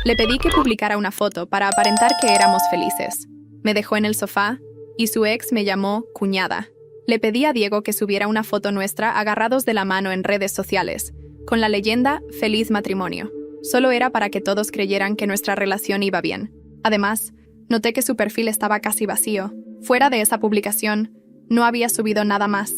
Le pedí que publicara una foto para aparentar que éramos felices. Me dejó en el sofá y su ex me llamó cuñada. Le pedí a Diego que subiera una foto nuestra agarrados de la mano en redes sociales, con la leyenda «Feliz matrimonio». Solo era para que todos creyeran que nuestra relación iba bien. Además, noté que su perfil estaba casi vacío. Fuera de esa publicación, no había subido nada más.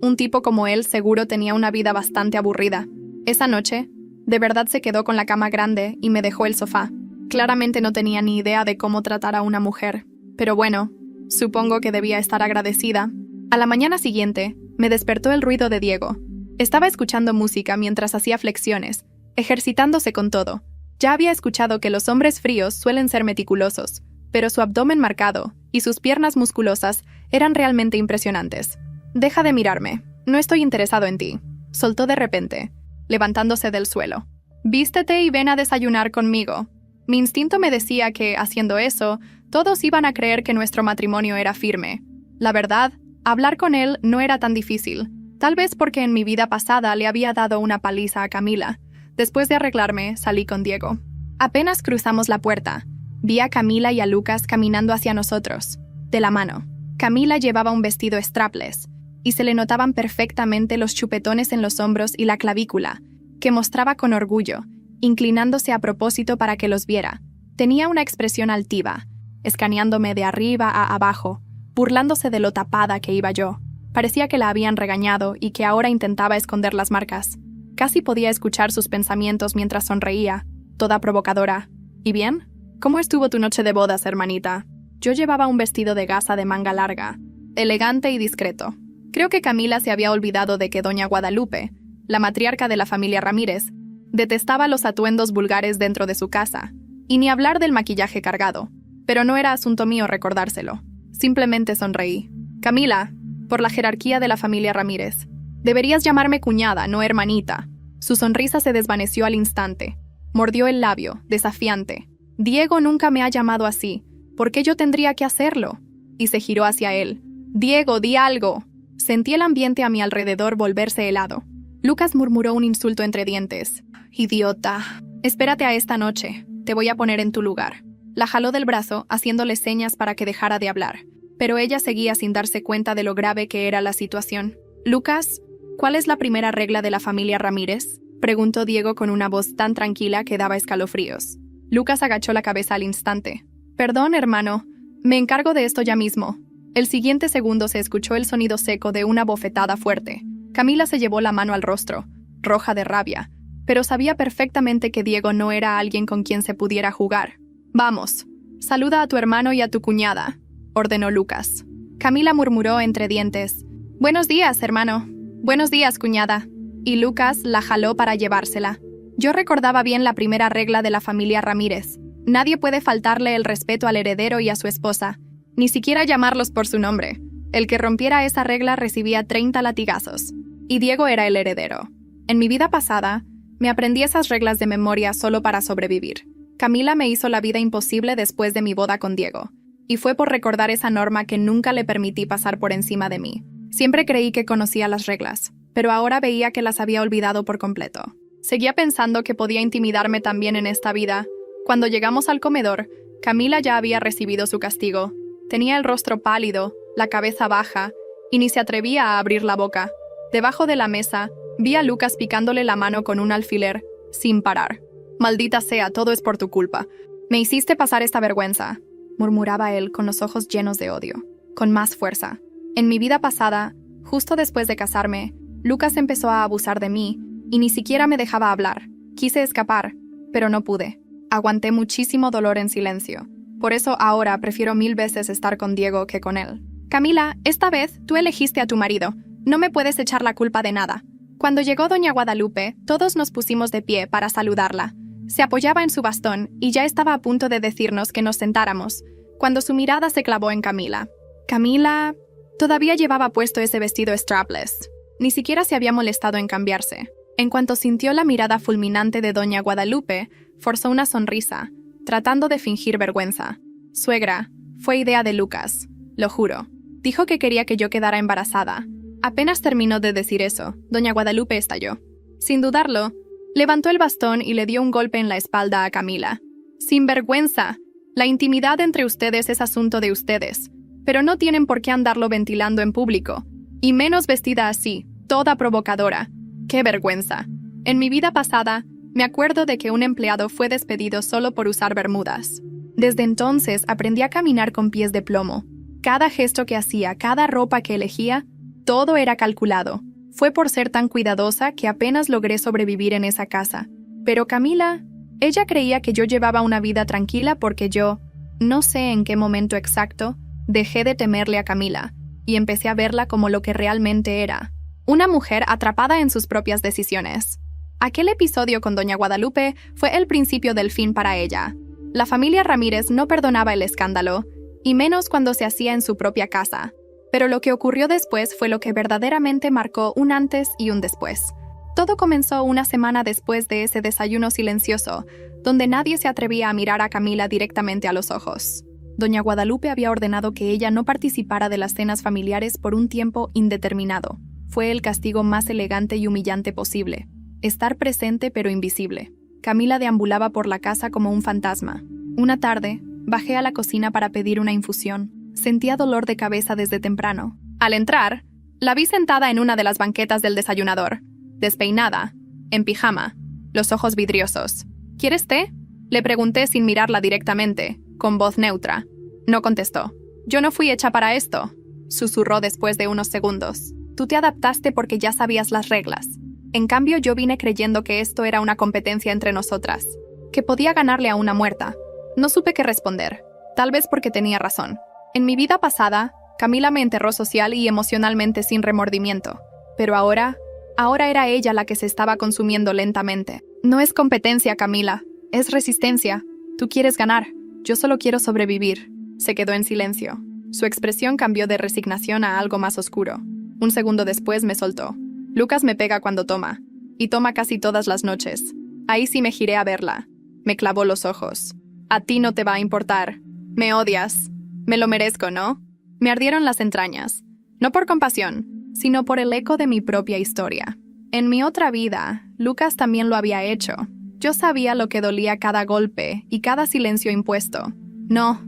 Un tipo como él seguro tenía una vida bastante aburrida. Esa noche, de verdad se quedó con la cama grande y me dejó el sofá. Claramente no tenía ni idea de cómo tratar a una mujer. Pero bueno, supongo que debía estar agradecida. A la mañana siguiente, me despertó el ruido de Diego. Estaba escuchando música mientras hacía flexiones, ejercitándose con todo. Ya había escuchado que los hombres fríos suelen ser meticulosos, pero su abdomen marcado y sus piernas musculosas eran realmente impresionantes. «Deja de mirarme, no estoy interesado en ti», soltó de repente, levantándose del suelo. «Vístete y ven a desayunar conmigo». Mi instinto me decía que, haciendo eso, todos iban a creer que nuestro matrimonio era firme. La verdad, hablar con él no era tan difícil, tal vez porque en mi vida pasada le había dado una paliza a Camila. Después de arreglarme, salí con Diego. Apenas cruzamos la puerta, vi a Camila y a Lucas caminando hacia nosotros, de la mano. Camila llevaba un vestido strapless, y se le notaban perfectamente los chupetones en los hombros y la clavícula, que mostraba con orgullo, inclinándose a propósito para que los viera. Tenía una expresión altiva, escaneándome de arriba a abajo, burlándose de lo tapada que iba yo. Parecía que la habían regañado y que ahora intentaba esconder las marcas. Casi podía escuchar sus pensamientos mientras sonreía, toda provocadora. «¿Y bien? ¿Cómo estuvo tu noche de bodas, hermanita?» Yo llevaba un vestido de gasa de manga larga, elegante y discreto. Creo que Camila se había olvidado de que doña Guadalupe, la matriarca de la familia Ramírez, detestaba los atuendos vulgares dentro de su casa, y ni hablar del maquillaje cargado. Pero no era asunto mío recordárselo. Simplemente sonreí. «Camila, por la jerarquía de la familia Ramírez, deberías llamarme cuñada, no hermanita». Su sonrisa se desvaneció al instante. Mordió el labio, desafiante. «Diego nunca me ha llamado así. ¿Por qué yo tendría que hacerlo?» Y se giró hacia él. «Diego, di algo». Sentí el ambiente a mi alrededor volverse helado. Lucas murmuró un insulto entre dientes. «Idiota. Espérate a esta noche. Te voy a poner en tu lugar». La jaló del brazo, haciéndole señas para que dejara de hablar. Pero ella seguía sin darse cuenta de lo grave que era la situación. «Lucas, ¿cuál es la primera regla de la familia Ramírez?», preguntó Diego con una voz tan tranquila que daba escalofríos. Lucas agachó la cabeza al instante. «Perdón, hermano. Me encargo de esto ya mismo». El siguiente segundo se escuchó el sonido seco de una bofetada fuerte. Camila se llevó la mano al rostro, roja de rabia, pero sabía perfectamente que Diego no era alguien con quien se pudiera jugar. «Vamos, saluda a tu hermano y a tu cuñada», ordenó Lucas. Camila murmuró entre dientes. «Buenos días, hermano». «Buenos días, cuñada». Y Lucas la jaló para llevársela. Yo recordaba bien la primera regla de la familia Ramírez. Nadie puede faltarle el respeto al heredero y a su esposa, ni siquiera llamarlos por su nombre. El que rompiera esa regla recibía 30 latigazos. Y Diego era el heredero. En mi vida pasada, me aprendí esas reglas de memoria solo para sobrevivir. Camila me hizo la vida imposible después de mi boda con Diego. Y fue por recordar esa norma que nunca le permití pasar por encima de mí. Siempre creí que conocía las reglas, pero ahora veía que las había olvidado por completo. Seguía pensando que podía intimidarme también en esta vida. Cuando llegamos al comedor, Camila ya había recibido su castigo. Tenía el rostro pálido, la cabeza baja, y ni se atrevía a abrir la boca. Debajo de la mesa, vi a Lucas picándole la mano con un alfiler, sin parar. «Maldita sea, todo es por tu culpa. Me hiciste pasar esta vergüenza», murmuraba él con los ojos llenos de odio, con más fuerza. En mi vida pasada, justo después de casarme, Lucas empezó a abusar de mí, y ni siquiera me dejaba hablar. Quise escapar, pero no pude. Aguanté muchísimo dolor en silencio. Por eso ahora prefiero 1000 veces estar con Diego que con él. «Camila, esta vez tú elegiste a tu marido. No me puedes echar la culpa de nada». Cuando llegó doña Guadalupe, todos nos pusimos de pie para saludarla. Se apoyaba en su bastón y ya estaba a punto de decirnos que nos sentáramos, cuando su mirada se clavó en Camila. Camila todavía llevaba puesto ese vestido strapless. Ni siquiera se había molestado en cambiarse. En cuanto sintió la mirada fulminante de doña Guadalupe, forzó una sonrisa, tratando de fingir vergüenza. «Suegra, fue idea de Lucas, lo juro. Dijo que quería que yo quedara embarazada». Apenas terminó de decir eso, doña Guadalupe estalló. Sin dudarlo, levantó el bastón y le dio un golpe en la espalda a Camila. Sinvergüenza. La intimidad entre ustedes es asunto de ustedes, pero no tienen por qué andarlo ventilando en público. Y menos vestida así, toda provocadora. ¡Qué vergüenza! En mi vida pasada, me acuerdo de que un empleado fue despedido solo por usar bermudas. Desde entonces aprendí a caminar con pies de plomo. Cada gesto que hacía, cada ropa que elegía, todo era calculado. Fue por ser tan cuidadosa que apenas logré sobrevivir en esa casa. Pero Camila, ella creía que yo llevaba una vida tranquila porque yo, no sé en qué momento exacto, dejé de temerle a Camila y empecé a verla como lo que realmente era, una mujer atrapada en sus propias decisiones. Aquel episodio con doña Guadalupe fue el principio del fin para ella. La familia Ramírez no perdonaba el escándalo, y menos cuando se hacía en su propia casa. Pero lo que ocurrió después fue lo que verdaderamente marcó un antes y un después. Todo comenzó una semana después de ese desayuno silencioso, donde nadie se atrevía a mirar a Camila directamente a los ojos. Doña Guadalupe había ordenado que ella no participara de las cenas familiares por un tiempo indeterminado. Fue el castigo más elegante y humillante posible. Estar presente pero invisible. Camila deambulaba por la casa como un fantasma. Una tarde, bajé a la cocina para pedir una infusión. Sentía dolor de cabeza desde temprano. Al entrar, la vi sentada en una de las banquetas del desayunador, despeinada, en pijama, los ojos vidriosos. ¿Quieres té? Le pregunté sin mirarla directamente, con voz neutra. No contestó. Yo no fui hecha para esto, susurró después de unos segundos. Tú te adaptaste porque ya sabías las reglas. En cambio, yo vine creyendo que esto era una competencia entre nosotras, que podía ganarle a una muerta. No supe qué responder, tal vez porque tenía razón. En mi vida pasada, Camila me enterró social y emocionalmente sin remordimiento. Pero ahora era ella la que se estaba consumiendo lentamente. No es competencia, Camila. Es resistencia. Tú quieres ganar. Yo solo quiero sobrevivir. Se quedó en silencio. Su expresión cambió de resignación a algo más oscuro. Un segundo después me soltó. Lucas me pega cuando toma. Y toma casi todas las noches. Ahí sí me giré a verla. Me clavó los ojos. A ti no te va a importar. Me odias. Me lo merezco, ¿no? Me ardieron las entrañas. No por compasión, sino por el eco de mi propia historia. En mi otra vida, Lucas también lo había hecho. Yo sabía lo que dolía cada golpe y cada silencio impuesto. No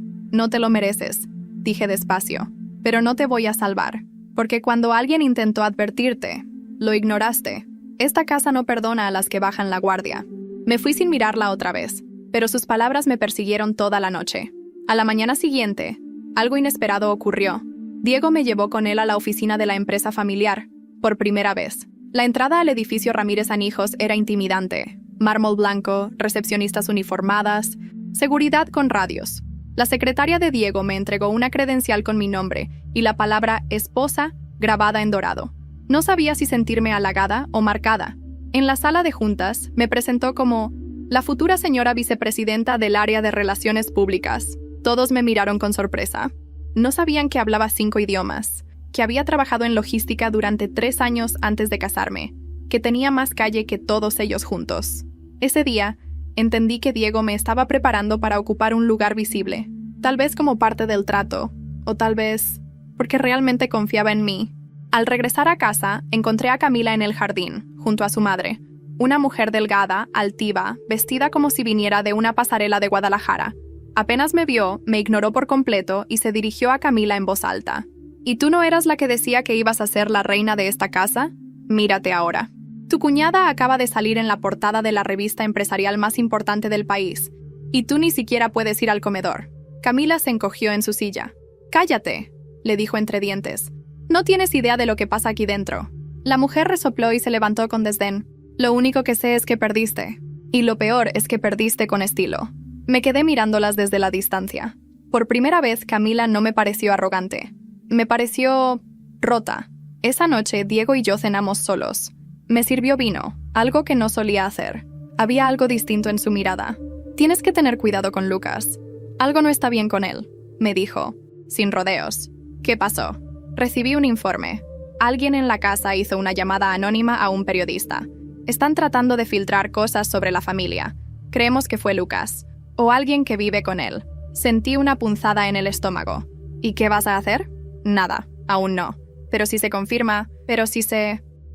te lo mereces, dije despacio, pero no te voy a salvar, porque cuando alguien intentó advertirte, lo ignoraste. Esta casa no perdona a las que bajan la guardia. Me fui sin mirarla otra vez, pero sus palabras me persiguieron toda la noche. A la mañana siguiente, algo inesperado ocurrió. Diego me llevó con él a la oficina de la empresa familiar, por primera vez. La entrada al edificio Ramírez Anijos era intimidante. Mármol blanco, recepcionistas uniformadas, seguridad con radios. La secretaria de Diego me entregó una credencial con mi nombre y la palabra esposa grabada en dorado. No sabía si sentirme halagada o marcada. En la sala de juntas me presentó como la futura señora vicepresidenta del área de Relaciones Públicas. Todos me miraron con sorpresa. No sabían que hablaba 5 idiomas, que había trabajado en logística durante 3 años antes de casarme, que tenía más calle que todos ellos juntos. Ese día, entendí que Diego me estaba preparando para ocupar un lugar visible, tal vez como parte del trato, o tal vez porque realmente confiaba en mí. Al regresar a casa, encontré a Camila en el jardín, junto a su madre, una mujer delgada, altiva, vestida como si viniera de una pasarela de Guadalajara. Apenas me vio, me ignoró por completo y se dirigió a Camila en voz alta. ¿Y tú no eras la que decía que ibas a ser la reina de esta casa? Mírate ahora. Tu cuñada acaba de salir en la portada de la revista empresarial más importante del país, y tú ni siquiera puedes ir al comedor. Camila se encogió en su silla. «Cállate», le dijo entre dientes. «No tienes idea de lo que pasa aquí dentro». La mujer resopló y se levantó con desdén. «Lo único que sé es que perdiste. Y lo peor es que perdiste con estilo». Me quedé mirándolas desde la distancia. Por primera vez, Camila no me pareció arrogante. Me pareció rota. Esa noche, Diego y yo cenamos solos. Me sirvió vino, algo que no solía hacer. Había algo distinto en su mirada. «Tienes que tener cuidado con Lucas. Algo no está bien con él», me dijo, sin rodeos. «¿Qué pasó?» Recibí un informe. Alguien en la casa hizo una llamada anónima a un periodista. Están tratando de filtrar cosas sobre la familia. Creemos que fue Lucas. O alguien que vive con él. Sentí una punzada en el estómago. ¿Y qué vas a hacer? Nada, aún no. Pero si se confirma,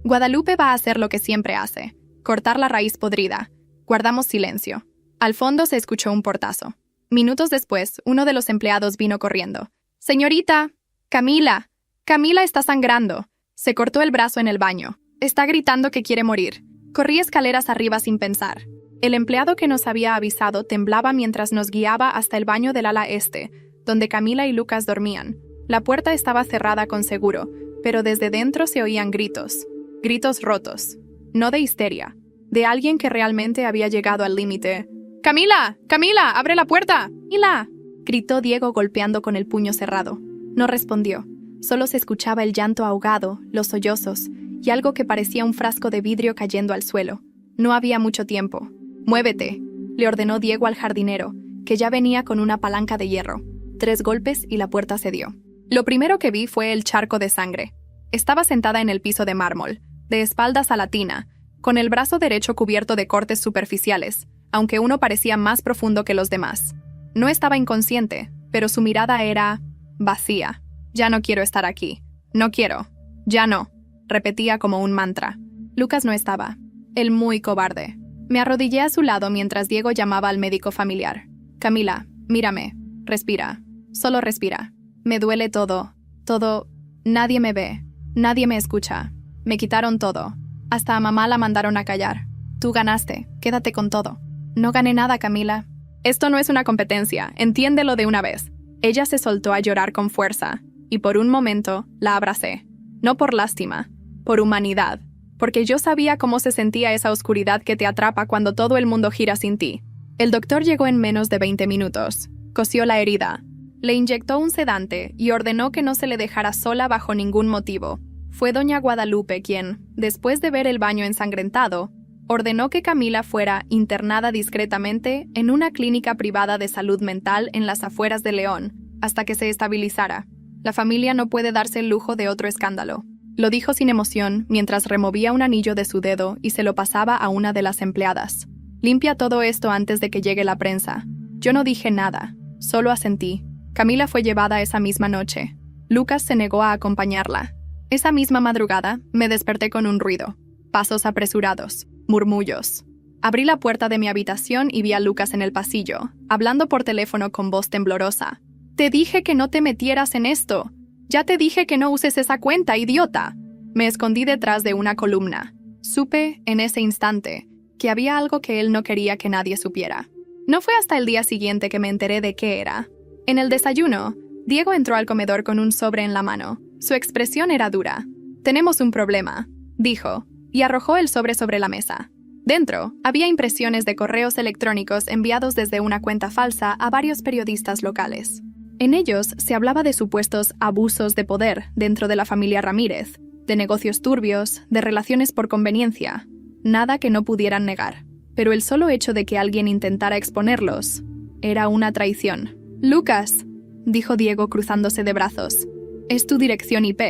Guadalupe va a hacer lo que siempre hace. Cortar la raíz podrida. Guardamos silencio. Al fondo se escuchó un portazo. Minutos después, uno de los empleados vino corriendo. «Señorita, Camila, Camila está sangrando. Se cortó el brazo en el baño. Está gritando que quiere morir». Corrí escaleras arriba sin pensar. El empleado que nos había avisado temblaba mientras nos guiaba hasta el baño del ala este, donde Camila y Lucas dormían. La puerta estaba cerrada con seguro, pero desde dentro se oían gritos. Gritos rotos. No de histeria. De alguien que realmente había llegado al límite. «¡Camila! ¡Camila! ¡Abre la puerta! ¡Camila!», gritó Diego golpeando con el puño cerrado. No respondió. Solo se escuchaba el llanto ahogado, los sollozos, y algo que parecía un frasco de vidrio cayendo al suelo. No había mucho tiempo. «Muévete», le ordenó Diego al jardinero, que ya venía con una palanca de hierro. 3 golpes y la puerta cedió. Lo primero que vi fue el charco de sangre. Estaba sentada en el piso de mármol, de espaldas a la tina, con el brazo derecho cubierto de cortes superficiales, aunque uno parecía más profundo que los demás. No estaba inconsciente, pero su mirada era vacía. «Ya no quiero estar aquí. No quiero. Ya no», repetía como un mantra. Lucas no estaba. Él muy cobarde. Me arrodillé a su lado mientras Diego llamaba al médico familiar. «Camila, mírame. Respira. Solo respira. Me duele todo. Todo. Nadie me ve. Nadie me escucha. Me quitaron todo. Hasta a mamá la mandaron a callar. Tú ganaste. Quédate con todo». «No gané nada, Camila. Esto no es una competencia. Entiéndelo de una vez». Ella se soltó a llorar con fuerza, y por un momento la abracé. No por lástima, por humanidad. Porque yo sabía cómo se sentía esa oscuridad que te atrapa cuando todo el mundo gira sin ti. El doctor llegó en menos de 20 minutos. Cosió la herida. Le inyectó un sedante y ordenó que no se le dejara sola bajo ningún motivo. Fue doña Guadalupe quien, después de ver el baño ensangrentado, ordenó que Camila fuera internada discretamente en una clínica privada de salud mental en las afueras de León, hasta que se estabilizara. La familia no puede darse el lujo de otro escándalo. Lo dijo sin emoción mientras removía un anillo de su dedo y se lo pasaba a una de las empleadas. «Limpia todo esto antes de que llegue la prensa». Yo no dije nada, solo asentí. Camila fue llevada esa misma noche. Lucas se negó a acompañarla. Esa misma madrugada me desperté con un ruido. Pasos apresurados. Murmullos. Abrí la puerta de mi habitación y vi a Lucas en el pasillo, hablando por teléfono con voz temblorosa. «Te dije que no te metieras en esto. Ya te dije que no uses esa cuenta, idiota». Me escondí detrás de una columna. Supe, en ese instante, que había algo que él no quería que nadie supiera. No fue hasta el día siguiente que me enteré de qué era. En el desayuno, Diego entró al comedor con un sobre en la mano. Su expresión era dura. «Tenemos un problema», dijo, y arrojó el sobre la mesa. Dentro, había impresiones de correos electrónicos enviados desde una cuenta falsa a varios periodistas locales. En ellos se hablaba de supuestos abusos de poder dentro de la familia Ramírez, de negocios turbios, de relaciones por conveniencia. Nada que no pudieran negar. Pero el solo hecho de que alguien intentara exponerlos era una traición. «Lucas», dijo Diego cruzándose de brazos, «es tu dirección IP.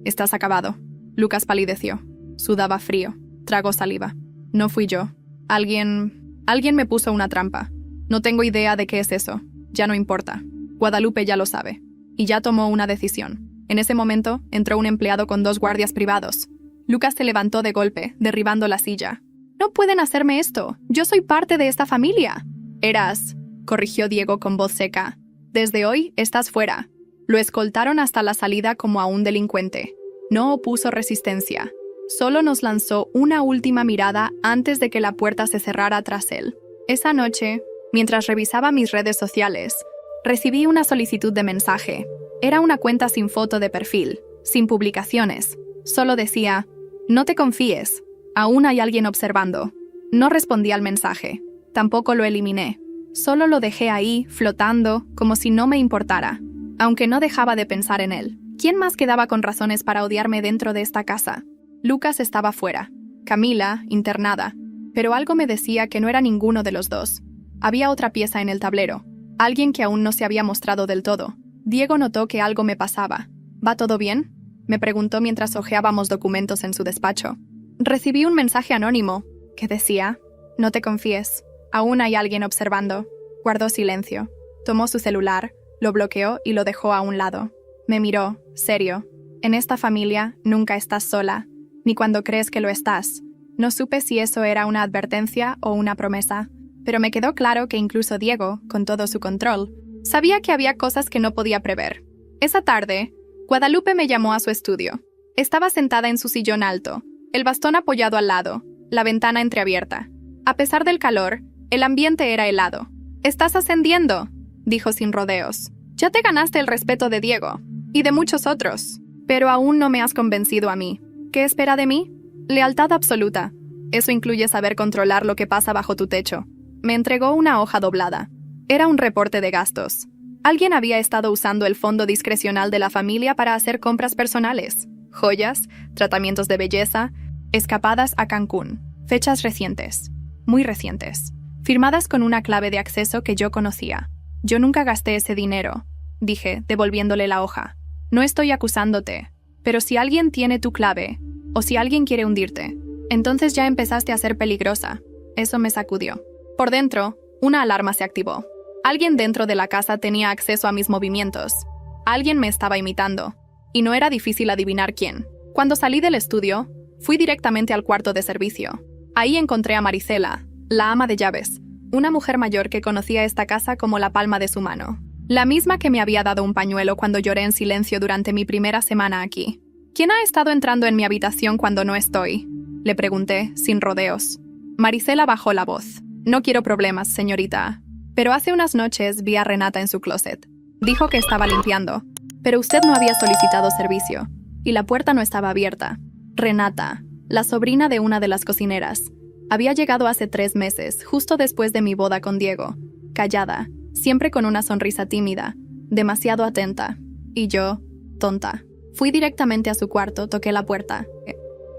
Estás acabado». Lucas palideció. Sudaba frío. Tragó saliva. «No fui yo. Alguien me puso una trampa. No tengo idea de qué es eso. Ya no importa. Guadalupe ya lo sabe. Y ya tomó una decisión». En ese momento, entró un empleado con 2 guardias privados. Lucas se levantó de golpe, derribando la silla. «No pueden hacerme esto. Yo soy parte de esta familia». «Eras», corrigió Diego con voz seca. «Desde hoy estás fuera». Lo escoltaron hasta la salida como a un delincuente. No opuso resistencia. Solo nos lanzó una última mirada antes de que la puerta se cerrara tras él. Esa noche, mientras revisaba mis redes sociales, recibí una solicitud de mensaje. Era una cuenta sin foto de perfil, sin publicaciones. Solo decía: «No te confíes. Aún hay alguien observando». No respondí al mensaje. Tampoco lo eliminé. Solo lo dejé ahí, flotando, como si no me importara. Aunque no dejaba de pensar en él. ¿Quién más quedaba con razones para odiarme dentro de esta casa? Lucas estaba fuera. Camila, internada. Pero algo me decía que no era ninguno de los dos. Había otra pieza en el tablero. Alguien que aún no se había mostrado del todo. Diego notó que algo me pasaba. «¿Va todo bien?», me preguntó mientras hojeábamos documentos en su despacho. Recibí un mensaje anónimo que decía: «No te confíes. Aún hay alguien observando». Guardó silencio. Tomó su celular, lo bloqueó y lo dejó a un lado. Me miró, serio. «En esta familia nunca estás sola, ni cuando crees que lo estás». No supe si eso era una advertencia o una promesa. pero me quedó claro que incluso Diego, con todo su control, sabía que había cosas que no podía prever. Esa tarde, Guadalupe me llamó a su estudio. Estaba sentada en su sillón alto, el bastón apoyado al lado, la ventana entreabierta. A pesar del calor, el ambiente era helado. «Estás ascendiendo», dijo sin rodeos. «Ya te ganaste el respeto de Diego, y de muchos otros. Pero aún no me has convencido a mí. ¿Qué espera de mí? Lealtad absoluta. Eso incluye saber controlar lo que pasa bajo tu techo». Me entregó una hoja doblada. Era un reporte de gastos. Alguien había estado usando el fondo discrecional de la familia para hacer compras personales, joyas, tratamientos de belleza, escapadas a Cancún, fechas recientes, muy recientes, firmadas con una clave de acceso que yo conocía. «Yo nunca gasté ese dinero», dije, devolviéndole la hoja. «No estoy acusándote, pero si alguien tiene tu clave, o si alguien quiere hundirte, entonces ya empezaste a ser peligrosa». Eso me sacudió. Por dentro, una alarma se activó. Alguien dentro de la casa tenía acceso a mis movimientos. Alguien me estaba imitando, y no era difícil adivinar quién. Cuando salí del estudio, fui directamente al cuarto de servicio. Ahí encontré a Marisela, la ama de llaves, una mujer mayor que conocía esta casa como la palma de su mano. La misma que me había dado un pañuelo cuando lloré en silencio durante mi primera semana aquí. «¿Quién ha estado entrando en mi habitación cuando no estoy?», le pregunté, sin rodeos. Marisela bajó la voz. «No quiero problemas, señorita. Pero hace unas noches vi a Renata en su closet. Dijo que estaba limpiando, pero usted no había solicitado servicio, y la puerta no estaba abierta. Renata, la sobrina de una de las cocineras, había llegado hace 3 meses, justo después de mi boda con Diego, callada, siempre con una sonrisa tímida, demasiado atenta. Y yo, tonta. Fui directamente a su cuarto, toqué la puerta.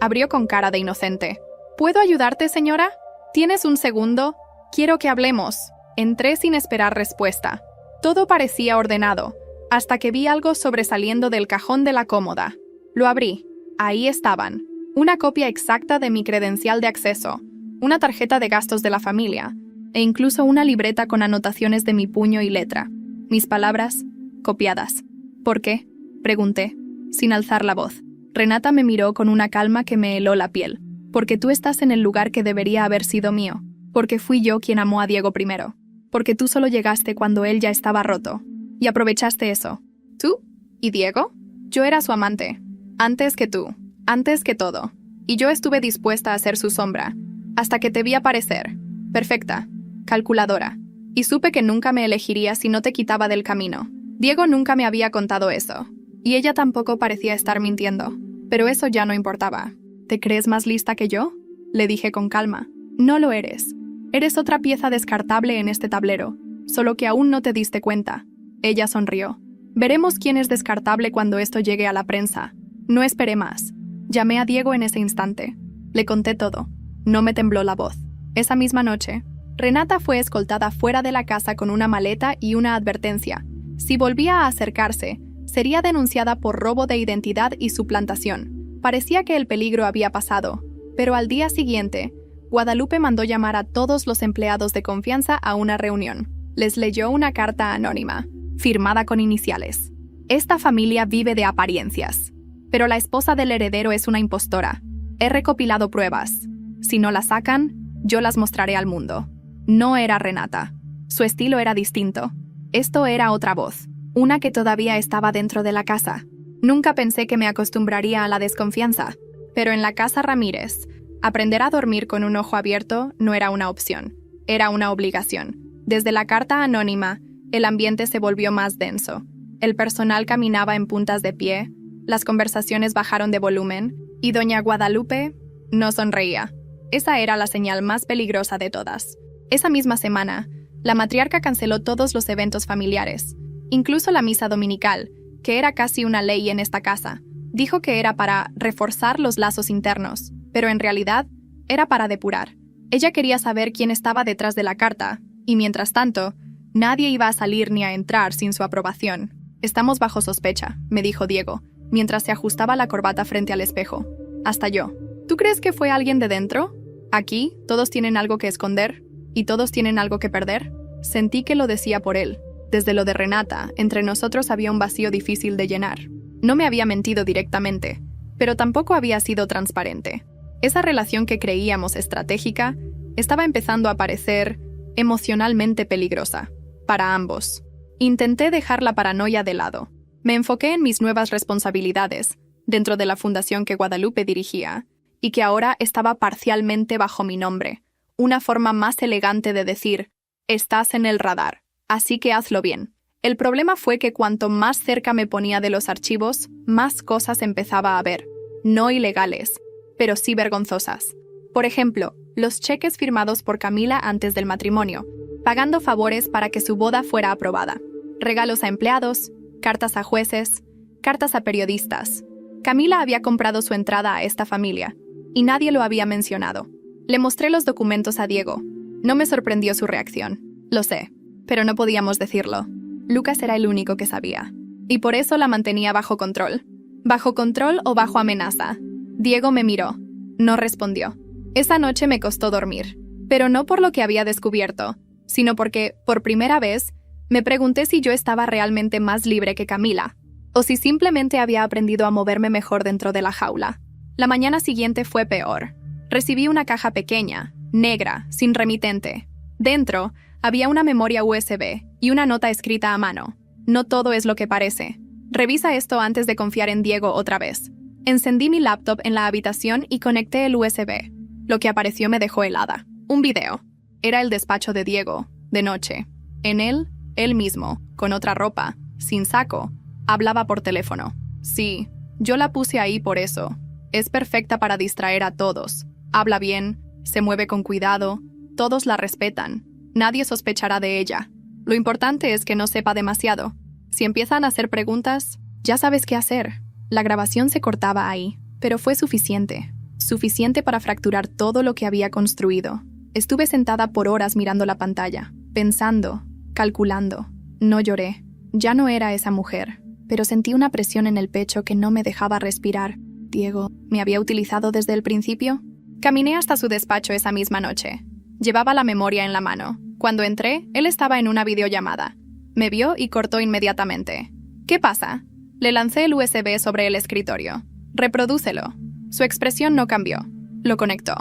Abrió con cara de inocente. «¿Puedo ayudarte, señora? ¿Tienes un segundo? Quiero que hablemos». Entré sin esperar respuesta. Todo parecía ordenado, hasta que vi algo sobresaliendo del cajón de la cómoda. Lo abrí. Ahí estaban. Una copia exacta de mi credencial de acceso, una tarjeta de gastos de la familia, e incluso una libreta con anotaciones de mi puño y letra. Mis palabras, copiadas. «¿Por qué?», pregunté, sin alzar la voz. Renata me miró con una calma que me heló la piel. «Porque tú estás en el lugar que debería haber sido mío. Porque fui yo quien amó a Diego primero. Porque tú solo llegaste cuando él ya estaba roto. Y aprovechaste eso. ¿Tú? ¿Y Diego? Yo era su amante. Antes que tú. Antes que todo. Y yo estuve dispuesta a ser su sombra. Hasta que te vi aparecer. Perfecta. Calculadora. Y supe que nunca me elegiría si no te quitaba del camino. Diego nunca me había contado eso. Y ella tampoco parecía estar mintiendo. Pero eso ya no importaba. ¿Te crees más lista que yo?», le dije con calma. «No lo eres. Eres otra pieza descartable en este tablero, solo que aún no te diste cuenta». Ella sonrió. «Veremos quién es descartable cuando esto llegue a la prensa». No esperé más. Llamé a Diego en ese instante. Le conté todo. No me tembló la voz. Esa misma noche, Renata fue escoltada fuera de la casa con una maleta y una advertencia. Si volvía a acercarse, sería denunciada por robo de identidad y suplantación. Parecía que el peligro había pasado, pero al día siguiente, Guadalupe mandó llamar a todos los empleados de confianza a una reunión. Les leyó una carta anónima, firmada con iniciales. «Esta familia vive de apariencias. Pero la esposa del heredero es una impostora. He recopilado pruebas. Si no las sacan, yo las mostraré al mundo». No era Renata. Su estilo era distinto. Esto era otra voz, una que todavía estaba dentro de la casa. Nunca pensé que me acostumbraría a la desconfianza, pero en la casa Ramírez, aprender a dormir con un ojo abierto no era una opción, era una obligación. Desde la carta anónima, el ambiente se volvió más denso. El personal caminaba en puntas de pie, las conversaciones bajaron de volumen, y doña Guadalupe no sonreía. Esa era la señal más peligrosa de todas. Esa misma semana, la matriarca canceló todos los eventos familiares, incluso la misa dominical, que era casi una ley en esta casa. Dijo que era para reforzar los lazos internos, pero en realidad era para depurar. Ella quería saber quién estaba detrás de la carta, y mientras tanto, nadie iba a salir ni a entrar sin su aprobación. «Estamos bajo sospecha», me dijo Diego, mientras se ajustaba la corbata frente al espejo. Hasta yo. «¿Tú crees que fue alguien de dentro? Aquí, todos tienen algo que esconder, y todos tienen algo que perder». Sentí que lo decía por él. Desde lo de Renata, entre nosotros había un vacío difícil de llenar. No me había mentido directamente, pero tampoco había sido transparente. Esa relación que creíamos estratégica estaba empezando a parecer emocionalmente peligrosa, para ambos. Intenté dejar la paranoia de lado. Me enfoqué en mis nuevas responsabilidades, dentro de la fundación que Guadalupe dirigía, y que ahora estaba parcialmente bajo mi nombre. Una forma más elegante de decir, estás en el radar, así que hazlo bien. El problema fue que cuanto más cerca me ponía de los archivos, más cosas empezaba a ver. No ilegales, pero sí vergonzosas. Por ejemplo, los cheques firmados por Camila antes del matrimonio, pagando favores para que su boda fuera aprobada. Regalos a empleados, cartas a jueces, cartas a periodistas. Camila había comprado su entrada a esta familia, y nadie lo había mencionado. Le mostré los documentos a Diego. No me sorprendió su reacción. Lo sé, pero no podíamos decirlo. Lucas era el único que sabía. Y por eso la mantenía bajo control. ¿Bajo control o bajo amenaza? Diego me miró. No respondió. Esa noche me costó dormir. Pero no por lo que había descubierto, sino porque, por primera vez, me pregunté si yo estaba realmente más libre que Camila, o si simplemente había aprendido a moverme mejor dentro de la jaula. La mañana siguiente fue peor. Recibí una caja pequeña, negra, sin remitente. Dentro, había una memoria USB y una nota escrita a mano. No todo es lo que parece. Revisa esto antes de confiar en Diego otra vez. Encendí mi laptop en la habitación y conecté el USB. Lo que apareció me dejó helada. Un video. Era el despacho de Diego, de noche. En él mismo, con otra ropa, sin saco, hablaba por teléfono. Sí, yo la puse ahí por eso. Es perfecta para distraer a todos. Habla bien, se mueve con cuidado, todos la respetan. Nadie sospechará de ella. Lo importante es que no sepa demasiado. Si empiezan a hacer preguntas, ya sabes qué hacer. La grabación se cortaba ahí, pero fue suficiente. Suficiente para fracturar todo lo que había construido. Estuve sentada por horas mirando la pantalla, pensando, calculando. No lloré. Ya no era esa mujer, pero sentí una presión en el pecho que no me dejaba respirar. ¿Diego me había utilizado desde el principio? Caminé hasta su despacho esa misma noche. Llevaba la memoria en la mano. Cuando entré, él estaba en una videollamada. Me vio y cortó inmediatamente. ¿Qué pasa? Le lancé el USB sobre el escritorio. Reprodúcelo. Su expresión no cambió. Lo conectó.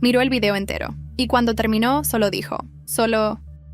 Miró el video entero. Y cuando terminó, solo dijo.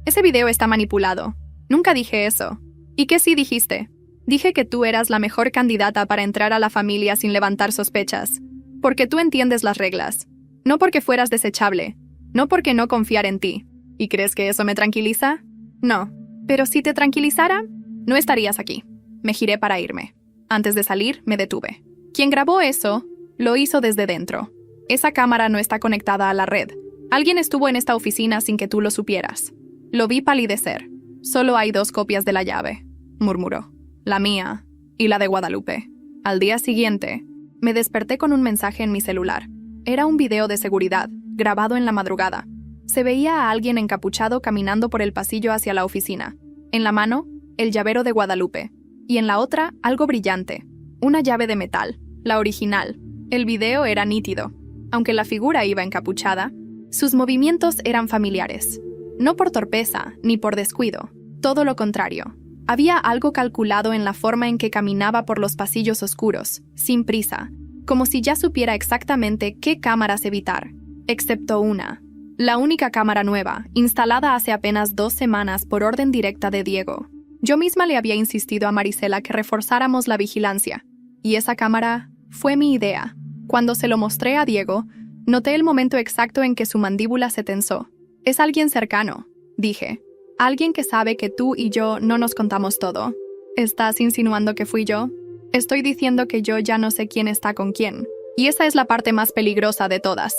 Ese video está manipulado. Nunca dije eso. ¿Y qué sí dijiste? Dije que tú eras la mejor candidata para entrar a la familia sin levantar sospechas. Porque tú entiendes las reglas. No porque fueras desechable. No porque no confiar en ti. ¿Y crees que eso me tranquiliza? No. Pero si te tranquilizara, no estarías aquí. Me giré para irme. Antes de salir, me detuve. Quien grabó eso, lo hizo desde dentro. Esa cámara no está conectada a la red. Alguien estuvo en esta oficina sin que tú lo supieras. Lo vi palidecer. Solo hay 2 copias de la llave, murmuró. La mía y la de Guadalupe. Al día siguiente, me desperté con un mensaje en mi celular. Era un video de seguridad, grabado en la madrugada. Se veía a alguien encapuchado caminando por el pasillo hacia la oficina. En la mano, el llavero de Guadalupe. Y en la otra, algo brillante. Una llave de metal, la original. El video era nítido. Aunque la figura iba encapuchada, sus movimientos eran familiares. No por torpeza, ni por descuido. Todo lo contrario. Había algo calculado en la forma en que caminaba por los pasillos oscuros, sin prisa, como si ya supiera exactamente qué cámaras evitar, excepto una. La única cámara nueva, instalada hace apenas 2 semanas por orden directa de Diego. Yo misma le había insistido a Marisela que reforzáramos la vigilancia, y esa cámara fue mi idea. Cuando se lo mostré a Diego, noté el momento exacto en que su mandíbula se tensó. Es alguien cercano, dije. Alguien que sabe que tú y yo no nos contamos todo. ¿Estás insinuando que fui yo? Estoy diciendo que yo ya no sé quién está con quién. Y esa es la parte más peligrosa de todas.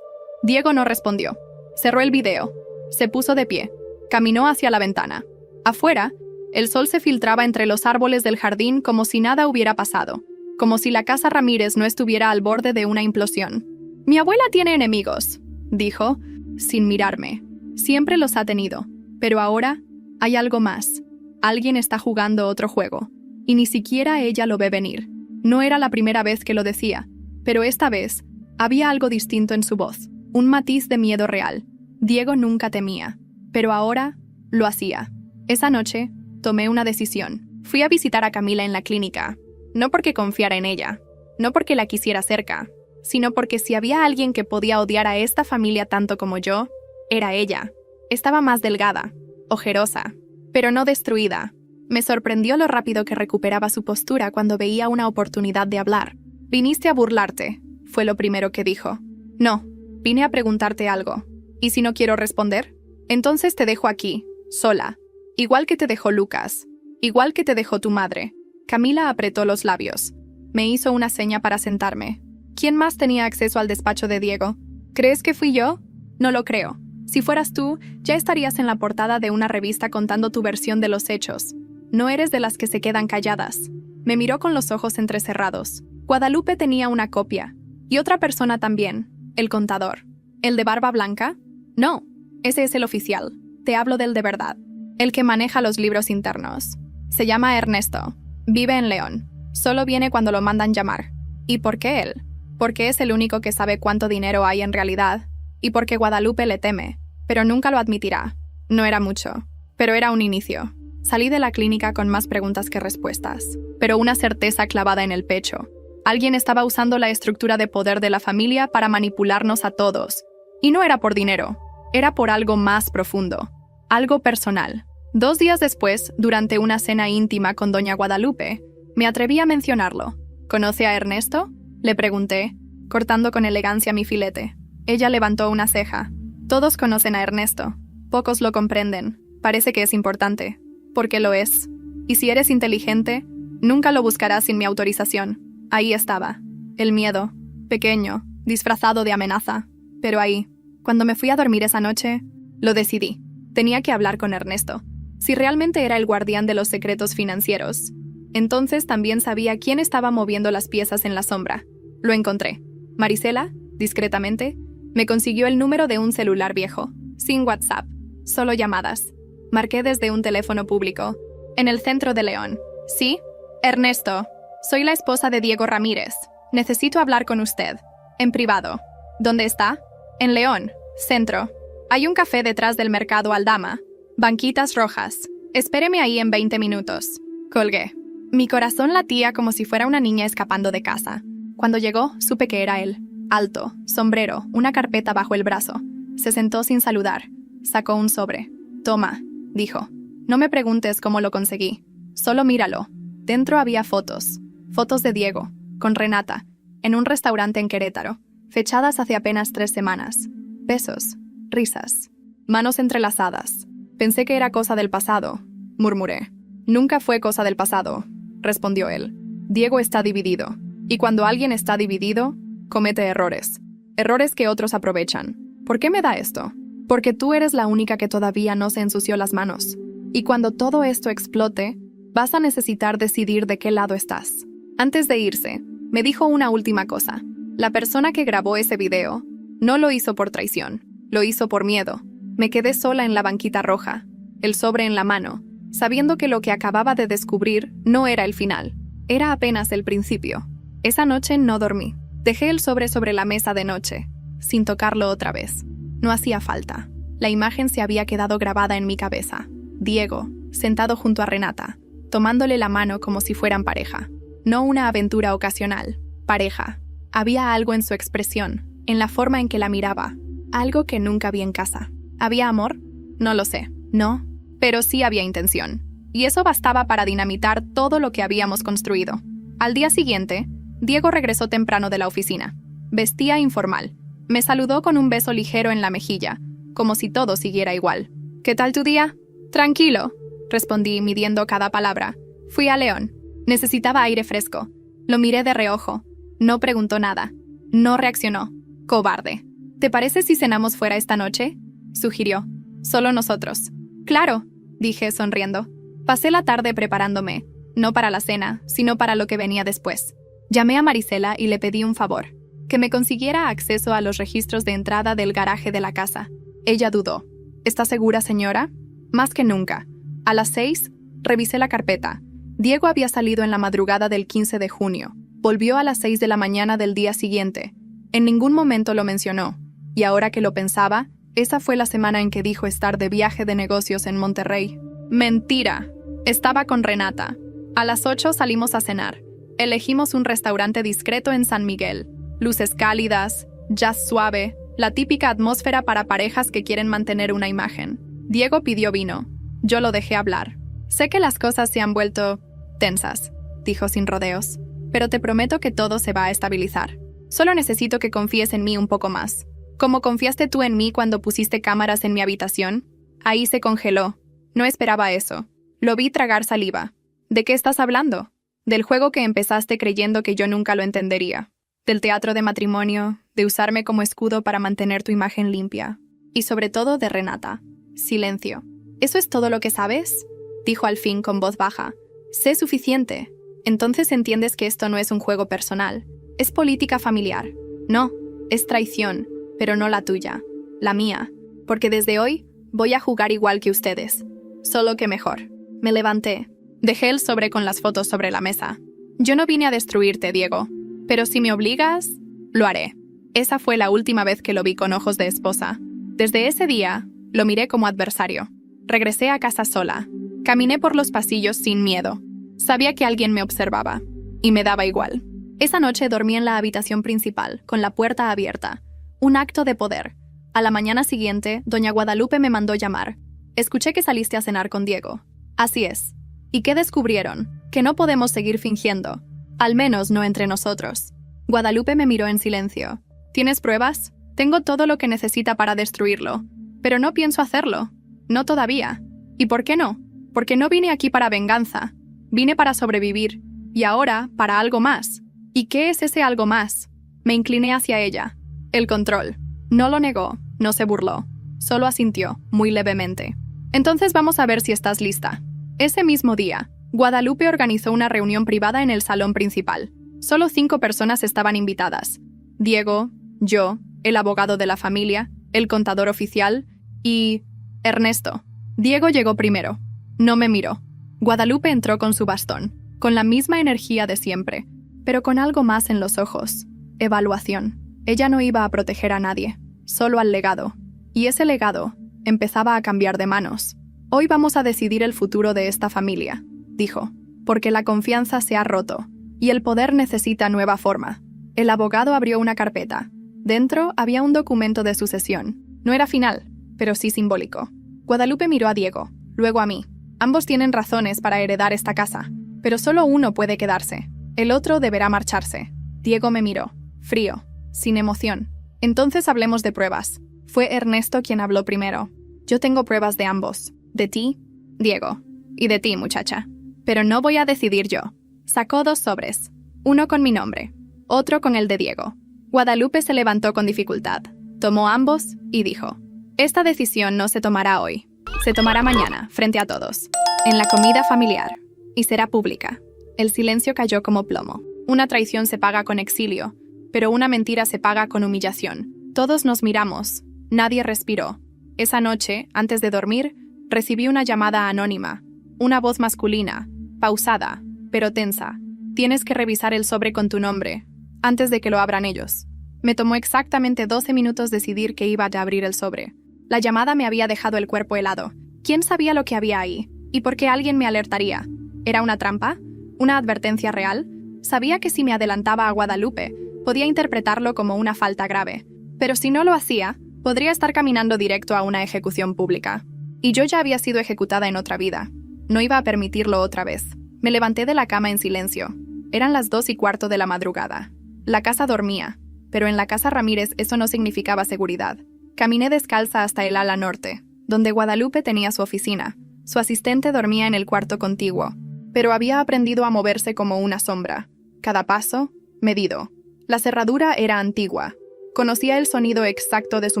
Diego no respondió. Cerró el video. Se puso de pie. Caminó hacia la ventana. Afuera, el sol se filtraba entre los árboles del jardín como si nada hubiera pasado. Como si la casa Ramírez no estuviera al borde de una implosión. Mi abuela tiene enemigos, dijo, sin mirarme. Siempre los ha tenido. Pero ahora hay algo más. Alguien está jugando otro juego. Y ni siquiera ella lo ve venir. No era la primera vez que lo decía, pero esta vez había algo distinto en su voz. Un matiz de miedo real. Diego nunca temía, pero ahora lo hacía. Esa noche tomé una decisión. Fui a visitar a Camila en la clínica. No porque confiara en ella, no porque la quisiera cerca, sino porque si había alguien que podía odiar a esta familia tanto como yo, era ella. Estaba más delgada, ojerosa, pero no destruida. Me sorprendió lo rápido que recuperaba su postura cuando veía una oportunidad de hablar. «Viniste a burlarte», fue lo primero que dijo. «No, vine a preguntarte algo. ¿Y si no quiero responder? Entonces te dejo aquí, sola. Igual que te dejó Lucas. Igual que te dejó tu madre». Camila apretó los labios. Me hizo una seña para sentarme. ¿Quién más tenía acceso al despacho de Diego? ¿Crees que fui yo? No lo creo. Si fueras tú, ya estarías en la portada de una revista contando tu versión de los hechos. No eres de las que se quedan calladas. Me miró con los ojos entrecerrados. Guadalupe tenía una copia. Y otra persona también. El contador. ¿El de barba blanca? No, ese es el oficial. Te hablo del de verdad. El que maneja los libros internos. Se llama Ernesto. Vive en León. Solo viene cuando lo mandan llamar. ¿Y por qué él? Porque es el único que sabe cuánto dinero hay en realidad. Y porque Guadalupe le teme. Pero nunca lo admitirá. No era mucho. Pero era un inicio. Salí de la clínica con más preguntas que respuestas. Pero una certeza clavada en el pecho. Alguien estaba usando la estructura de poder de la familia para manipularnos a todos. Y no era por dinero. Era por algo más profundo. Algo personal. 2 días después, durante una cena íntima con doña Guadalupe, me atreví a mencionarlo. ¿Conoce a Ernesto?, le pregunté, cortando con elegancia mi filete. Ella levantó una ceja. Todos conocen a Ernesto. Pocos lo comprenden. Parece que es importante. Porque lo es. Y si eres inteligente, nunca lo buscarás sin mi autorización. Ahí estaba. El miedo. Pequeño, disfrazado de amenaza. Pero ahí, cuando me fui a dormir esa noche, lo decidí. Tenía que hablar con Ernesto. Si realmente era el guardián de los secretos financieros, entonces también sabía quién estaba moviendo las piezas en la sombra. Lo encontré. Marisela, discretamente, me consiguió el número de un celular viejo, sin WhatsApp, solo llamadas. Marqué desde un teléfono público, en el centro de León. ¿Sí? Ernesto, soy la esposa de Diego Ramírez. Necesito hablar con usted, en privado. ¿Dónde está? En León, centro. Hay un café detrás del mercado Aldama. Banquitas rojas. Espéreme ahí en 20 minutos. Colgué. Mi corazón latía como si fuera una niña escapando de casa. Cuando llegó, supe que era él. Alto, sombrero, una carpeta bajo el brazo. Se sentó sin saludar. Sacó un sobre. «Toma», dijo. «No me preguntes cómo lo conseguí. Solo míralo». Dentro había fotos. Fotos de Diego, con Renata, en un restaurante en Querétaro, fechadas hace apenas 3 semanas. Besos, risas, manos entrelazadas. Pensé que era cosa del pasado, murmuré. «Nunca fue cosa del pasado», respondió él. «Diego está dividido. Y cuando alguien está dividido, comete errores. Errores que otros aprovechan. ¿Por qué me da esto? Porque tú eres la única que todavía no se ensució las manos. Y cuando todo esto explote, vas a necesitar decidir de qué lado estás». Antes de irse, me dijo una última cosa. La persona que grabó ese video no lo hizo por traición, lo hizo por miedo. Me quedé sola en la banquita roja, el sobre en la mano, sabiendo que lo que acababa de descubrir no era el final, era apenas el principio. Esa noche no dormí. Dejé el sobre la mesa de noche, sin tocarlo otra vez. No hacía falta. La imagen se había quedado grabada en mi cabeza. Diego, sentado junto a Renata, tomándole la mano como si fueran pareja. No una aventura ocasional, pareja. Había algo en su expresión, en la forma en que la miraba, algo que nunca vi en casa. ¿Había amor? No lo sé, no, pero sí había intención. Y eso bastaba para dinamitar todo lo que habíamos construido. Al día siguiente, Diego regresó temprano de la oficina. Vestía informal. Me saludó con un beso ligero en la mejilla, como si todo siguiera igual. «¿Qué tal tu día?» «Tranquilo», respondí midiendo cada palabra. «Fui a León. Necesitaba aire fresco. Lo miré de reojo. No preguntó nada. No reaccionó. Cobarde. ¿Te parece si cenamos fuera esta noche?», sugirió. «Solo nosotros». «Claro», dije sonriendo. Pasé la tarde preparándome, no para la cena, sino para lo que venía después. Llamé a Marisela y le pedí un favor, que me consiguiera acceso a los registros de entrada del garaje de la casa. Ella dudó. «¿Está segura, señora?» «Más que nunca». A las 6, revisé la carpeta. Diego había salido en la madrugada del 15 de junio. Volvió a las 6 de la mañana del día siguiente. En ningún momento lo mencionó. Y ahora que lo pensaba, esa fue la semana en que dijo estar de viaje de negocios en Monterrey. Mentira. Estaba con Renata. A las 8 salimos a cenar. Elegimos un restaurante discreto en San Miguel. Luces cálidas, jazz suave, La típica atmósfera para parejas que quieren mantener una imagen. Diego pidió vino. Yo lo dejé hablar. Sé que las cosas se han vuelto tensas, dijo sin rodeos, pero te prometo que todo se va a estabilizar. Solo necesito que confíes en mí un poco más. Como confiaste tú en mí cuando pusiste cámaras en mi habitación, ahí se congeló. No esperaba eso. Lo vi tragar saliva. ¿De qué estás hablando? Del juego que empezaste creyendo que yo nunca lo entendería. Del teatro de matrimonio, de usarme como escudo para mantener tu imagen limpia. Y sobre todo de Renata. Silencio. ¿Eso es todo lo que sabes? Dijo al fin con voz baja. Sé suficiente. Entonces entiendes que esto no es un juego personal. Es política familiar. No, es traición, pero no la tuya. La mía. Porque desde hoy voy a jugar igual que ustedes. Solo que mejor. Me levanté. Dejé el sobre con las fotos sobre la mesa. Yo no vine a destruirte, Diego. Pero si me obligas, lo haré. Esa fue la última vez que lo vi con ojos de esposa. Desde ese día, lo miré como adversario. Regresé a casa sola. Caminé por los pasillos sin miedo. Sabía que alguien me observaba. Y me daba igual. Esa noche dormí en la habitación principal, con la puerta abierta. Un acto de poder. A la mañana siguiente, doña Guadalupe me mandó llamar. Escuché que saliste a cenar con Diego. Así es. ¿Y qué descubrieron? Que no podemos seguir fingiendo. Al menos no entre nosotros. Guadalupe me miró en silencio. ¿Tienes pruebas? Tengo todo lo que necesita para destruirlo. Pero no pienso hacerlo. No todavía. ¿Y por qué no? Porque no vine aquí para venganza. Vine para sobrevivir. Y ahora, para algo más. ¿Y qué es ese algo más? Me incliné hacia ella. El control. No lo negó, no se burló. Solo asintió, muy levemente. Entonces vamos a ver si estás lista. Ese mismo día, Guadalupe organizó una reunión privada en el salón principal. Solo 5 personas estaban invitadas. Diego, yo, el abogado de la familia, el contador oficial y Ernesto. Diego llegó primero. No me miró. Guadalupe entró con su bastón, con la misma energía de siempre, pero con algo más en los ojos. Evaluación. Ella no iba a proteger a nadie, solo al legado. Y ese legado empezaba a cambiar de manos. Hoy vamos a decidir el futuro de esta familia, dijo, porque la confianza se ha roto, y el poder necesita nueva forma. El abogado abrió una carpeta. Dentro había un documento de sucesión. No era final, pero sí simbólico. Guadalupe miró a Diego, luego a mí. Ambos tienen razones para heredar esta casa, pero solo uno puede quedarse. El otro deberá marcharse. Diego me miró, frío, sin emoción. Entonces hablemos de pruebas. Fue Ernesto quien habló primero. Yo tengo pruebas de ambos. De ti, Diego. Y de ti, muchacha. Pero no voy a decidir yo. Sacó 2 sobres. Uno con mi nombre. Otro con el de Diego. Guadalupe se levantó con dificultad. Tomó ambos y dijo: esta decisión no se tomará hoy. Se tomará mañana, frente a todos. En la comida familiar. Y será pública. El silencio cayó como plomo. Una traición se paga con exilio, pero una mentira se paga con humillación. Todos nos miramos. Nadie respiró. Esa noche, antes de dormir, recibí una llamada anónima. Una voz masculina, pausada, pero tensa. Tienes que revisar el sobre con tu nombre, antes de que lo abran ellos. Me tomó exactamente 12 minutos decidir que iba a abrir el sobre. La llamada me había dejado el cuerpo helado. ¿Quién sabía lo que había ahí? ¿Y por qué alguien me alertaría? ¿Era una trampa? ¿Una advertencia real? Sabía que si me adelantaba a Guadalupe, podía interpretarlo como una falta grave. Pero si no lo hacía, podría estar caminando directo a una ejecución pública. Y yo ya había sido ejecutada en otra vida. No iba a permitirlo otra vez. Me levanté de la cama en silencio. Eran las 2:15 de la madrugada. La casa dormía, pero en la casa Ramírez eso no significaba seguridad. Caminé descalza hasta el ala norte, donde Guadalupe tenía su oficina. Su asistente dormía en el cuarto contiguo, pero había aprendido a moverse como una sombra. Cada paso, medido. La cerradura era antigua. Conocía el sonido exacto de su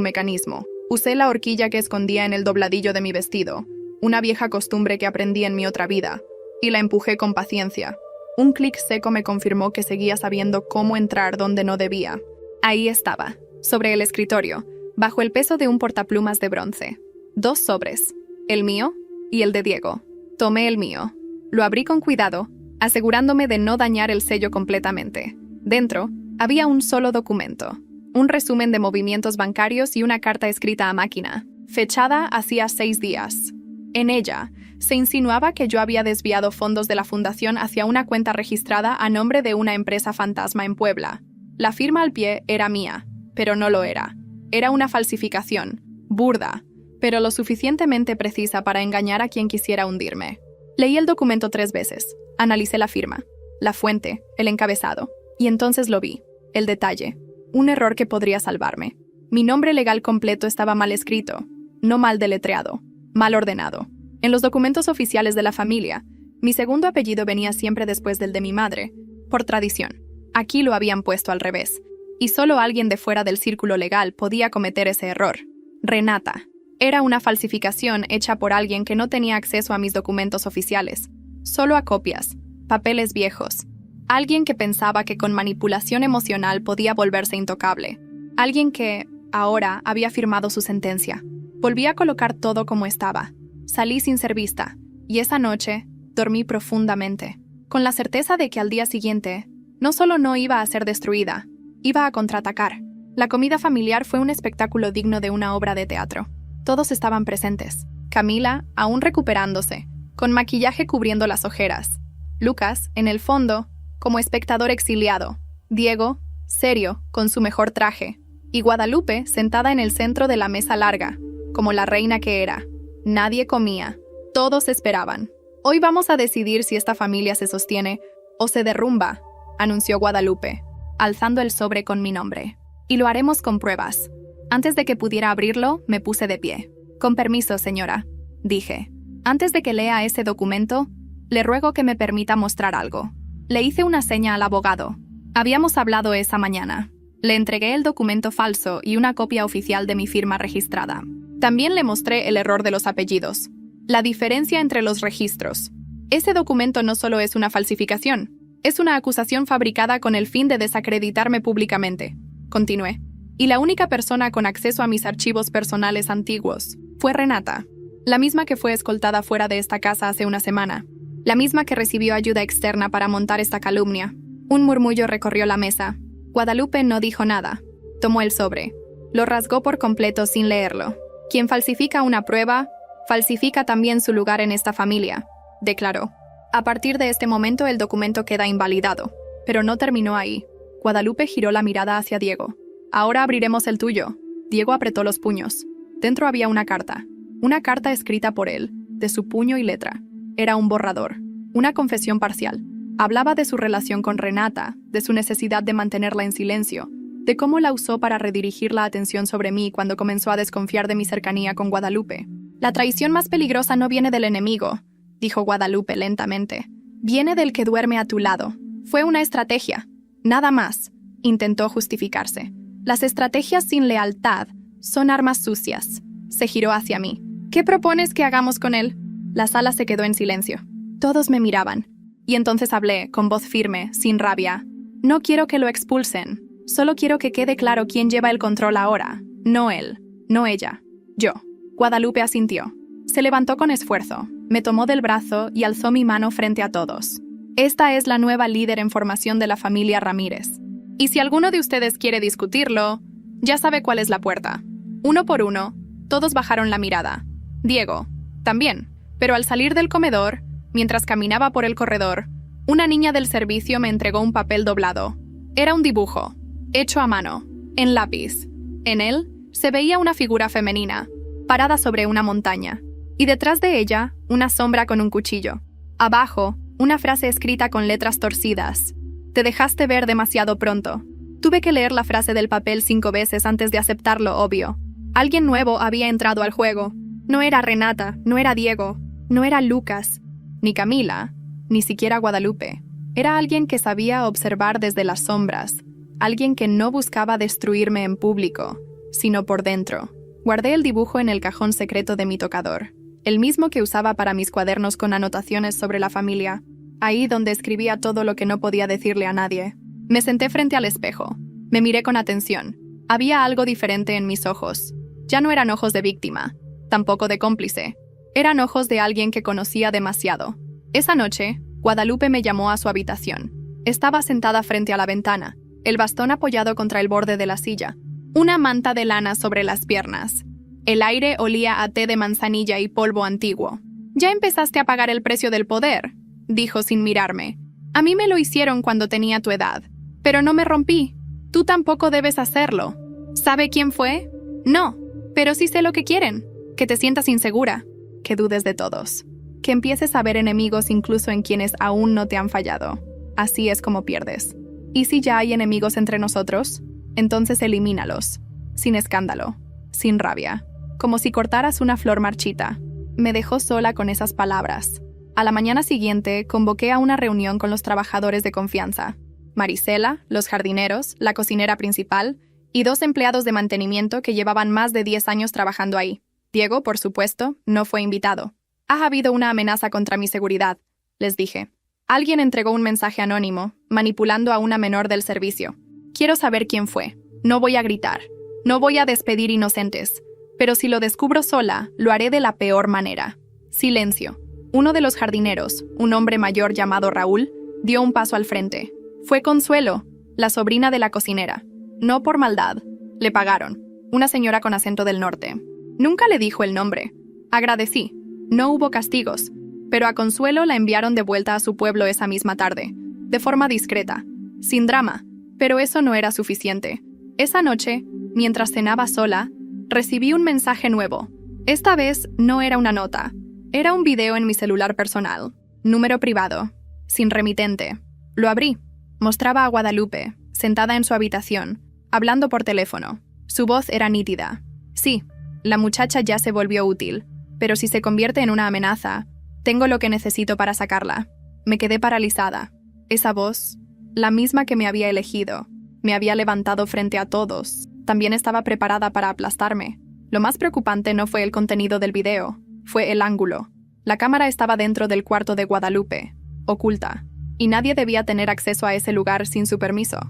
mecanismo. Usé la horquilla que escondía en el dobladillo de mi vestido, una vieja costumbre que aprendí en mi otra vida, y la empujé con paciencia. Un clic seco me confirmó que seguía sabiendo cómo entrar donde no debía. Ahí estaba, sobre el escritorio, bajo el peso de un portaplumas de bronce. 2 sobres, el mío y el de Diego. Tomé el mío. Lo abrí con cuidado, asegurándome de no dañar el sello completamente. Dentro, había un solo documento. Un resumen de movimientos bancarios y una carta escrita a máquina, fechada hacía 6 días. En ella, se insinuaba que yo había desviado fondos de la fundación hacia una cuenta registrada a nombre de una empresa fantasma en Puebla. La firma al pie era mía, pero no lo era. Era una falsificación, burda, pero lo suficientemente precisa para engañar a quien quisiera hundirme. Leí el documento 3 veces, analicé la firma, la fuente, el encabezado, y entonces lo vi, el detalle, un error que podría salvarme. Mi nombre legal completo estaba mal escrito, no mal deletreado, mal ordenado. En los documentos oficiales de la familia, mi segundo apellido venía siempre después del de mi madre, por tradición. Aquí lo habían puesto al revés, y solo alguien de fuera del círculo legal podía cometer ese error. Renata. Era una falsificación hecha por alguien que no tenía acceso a mis documentos oficiales, solo a copias, papeles viejos. Alguien que pensaba que con manipulación emocional podía volverse intocable. Alguien que, ahora, había firmado su sentencia. Volví a colocar todo como estaba. Salí sin ser vista, y esa noche dormí profundamente, con la certeza de que al día siguiente no solo no iba a ser destruida, iba a contraatacar. La comida familiar fue un espectáculo digno de una obra de teatro. Todos estaban presentes. Camila, aún recuperándose, con maquillaje cubriendo las ojeras. Lucas, en el fondo, como espectador exiliado. Diego, serio, con su mejor traje. Y Guadalupe, sentada en el centro de la mesa larga, como la reina que era. Nadie comía. Todos esperaban. Hoy vamos a decidir si esta familia se sostiene o se derrumba, anunció Guadalupe, alzando el sobre con mi nombre. Y lo haremos con pruebas. Antes de que pudiera abrirlo, me puse de pie. Con permiso, señora, dije. Antes de que lea ese documento, le ruego que me permita mostrar algo. Le hice una seña al abogado. Habíamos hablado esa mañana. Le entregué el documento falso y una copia oficial de mi firma registrada. También le mostré el error de los apellidos, la diferencia entre los registros. Ese documento no solo es una falsificación, es una acusación fabricada con el fin de desacreditarme públicamente. Continué. Y la única persona con acceso a mis archivos personales antiguos fue Renata, la misma que fue escoltada fuera de esta casa hace una semana, la misma que recibió ayuda externa para montar esta calumnia. Un murmullo recorrió la mesa. Guadalupe no dijo nada. Tomó el sobre. Lo rasgó por completo sin leerlo. Quien falsifica una prueba, falsifica también su lugar en esta familia, declaró. A partir de este momento el documento queda invalidado. Pero no terminó ahí. Guadalupe giró la mirada hacia Diego. Ahora abriremos el tuyo. Diego apretó los puños. Dentro había una carta escrita por él, de su puño y letra. Era un borrador, una confesión parcial. Hablaba de su relación con Renata, de su necesidad de mantenerla en silencio, de cómo la usó para redirigir la atención sobre mí cuando comenzó a desconfiar de mi cercanía con Guadalupe. La traición más peligrosa no viene del enemigo, dijo Guadalupe lentamente. Viene del que duerme a tu lado. Fue una estrategia. Nada más, intentó justificarse. Las estrategias sin lealtad son armas sucias. Se giró hacia mí. ¿Qué propones que hagamos con él? La sala se quedó en silencio. Todos me miraban. Y entonces hablé, con voz firme, sin rabia. No quiero que lo expulsen. Solo quiero que quede claro quién lleva el control ahora. No él, no ella. Yo. Guadalupe asintió. Se levantó con esfuerzo, me tomó del brazo y alzó mi mano frente a todos. Esta es la nueva líder en formación de la familia Ramírez. Y si alguno de ustedes quiere discutirlo, ya sabe cuál es la puerta. Uno por uno, todos bajaron la mirada. Diego, también. Pero al salir del comedor, mientras caminaba por el corredor, una niña del servicio me entregó un papel doblado. Era un dibujo, hecho a mano, en lápiz. En él se veía una figura femenina, parada sobre una montaña, y detrás de ella, una sombra con un cuchillo. Abajo, una frase escrita con letras torcidas. Te dejaste ver demasiado pronto. Tuve que leer la frase del papel 5 veces antes de aceptar lo obvio. Alguien nuevo había entrado al juego. No era Renata, no era Diego, no era Lucas, ni Camila, ni siquiera Guadalupe. Era alguien que sabía observar desde las sombras, alguien que no buscaba destruirme en público, sino por dentro. Guardé el dibujo en el cajón secreto de mi tocador, el mismo que usaba para mis cuadernos con anotaciones sobre la familia, ahí donde escribía todo lo que no podía decirle a nadie. Me senté frente al espejo. Me miré con atención. Había algo diferente en mis ojos. Ya no eran ojos de víctima, tampoco de cómplice. Eran ojos de alguien que conocía demasiado. Esa noche, Guadalupe me llamó a su habitación. Estaba sentada frente a la ventana, el bastón apoyado contra el borde de la silla, una manta de lana sobre las piernas. El aire olía a té de manzanilla y polvo antiguo. «Ya empezaste a pagar el precio del poder», dijo sin mirarme. «A mí me lo hicieron cuando tenía tu edad, pero no me rompí. Tú tampoco debes hacerlo. ¿Sabe quién fue? No, pero sí sé lo que quieren. Que te sientas insegura, que dudes de todos, que empieces a ver enemigos incluso en quienes aún no te han fallado. Así es como pierdes. ¿Y si ya hay enemigos entre nosotros? Entonces elimínalos, sin escándalo, sin rabia, como si cortaras una flor marchita. Me dejó sola con esas palabras. A la mañana siguiente, convoqué a una reunión con los trabajadores de confianza. Marisela, los jardineros, la cocinera principal y 2 empleados de mantenimiento que llevaban más de 10 años trabajando ahí. Diego, por supuesto, no fue invitado. Ha habido una amenaza contra mi seguridad, les dije. Alguien entregó un mensaje anónimo, manipulando a una menor del servicio. Quiero saber quién fue. No voy a gritar. No voy a despedir inocentes. Pero si lo descubro sola, lo haré de la peor manera. Silencio. Uno de los jardineros, un hombre mayor llamado Raúl, dio un paso al frente. Fue Consuelo, la sobrina de la cocinera. No por maldad. Le pagaron. Una señora con acento del norte. Nunca le dijo el nombre. Agradecí. No hubo castigos, pero a Consuelo la enviaron de vuelta a su pueblo esa misma tarde, de forma discreta, sin drama, pero eso no era suficiente. Esa noche, mientras cenaba sola, recibí un mensaje nuevo. Esta vez no era una nota, era un video en mi celular personal, número privado, sin remitente. Lo abrí. Mostraba a Guadalupe, sentada en su habitación, hablando por teléfono. Su voz era nítida. Sí, la muchacha ya se volvió útil, pero si se convierte en una amenaza, tengo lo que necesito para sacarla. Me quedé paralizada. Esa voz, la misma que me había elegido, me había levantado frente a todos. También estaba preparada para aplastarme. Lo más preocupante no fue el contenido del video, fue el ángulo. La cámara estaba dentro del cuarto de Guadalupe, oculta, y nadie debía tener acceso a ese lugar sin su permiso.